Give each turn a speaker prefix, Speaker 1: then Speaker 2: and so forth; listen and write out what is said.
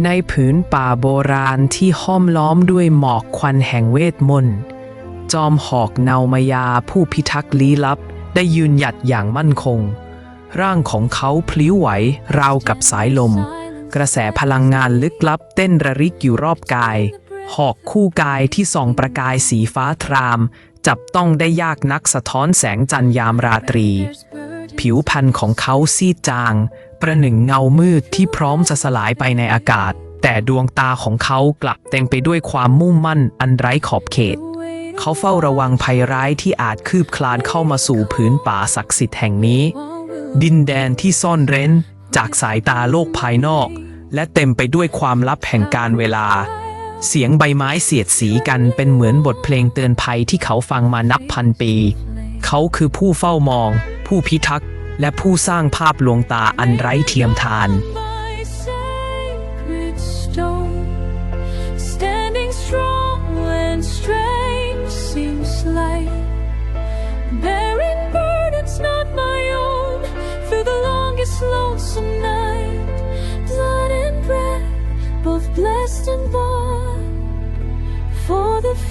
Speaker 1: ในผืนป่าโบราณที่ห้อมล้อมด้วยหมอกควันแห่งเวทมนต์จอมหอกเนามายาผู้พิทักษ์ลี้ลับได้ยืนหยัดอย่างมั่นคงร่างของเขาพลิ้วไหวราวกับสายลมกระแสพลังงานลึกลับเต้นระริกอยู่รอบกายหอกคู่กายที่ส่องประกายสีฟ้าทรามจับต้องได้ยากนักสะท้อนแสงจันทร์ยามราตรีผิวพรรณของเขาซีดจางประหนึ่งเงามืดที่พร้อมจะสลายไปในอากาศแต่ดวงตาของเขากลับเต็มไปด้วยความมุ่งมั่นอันไร้ขอบเขตเขาเฝ้าระวังภัยร้ายที่อาจคืบคลานเข้ามาสู่ผืนป่าศักดิ์สิทธิ์แห่งนี้ดินแดนที่ซ่อนเร้นจากสายตาโลกภายนอกและเต็มไปด้วยความลับแห่งการเวลาเสียงใบไม้เสียดสีกันเป็นเหมือนบทเพลงเตือนภัยที่เขาฟังมานับพันปีเขาคือผู้เฝ้ามองผู้พิทักษ์และผู้สร้างภาพลวงตาอันไร้เทียมทาน
Speaker 2: Lonesome night, blood and breath, both blessed and born.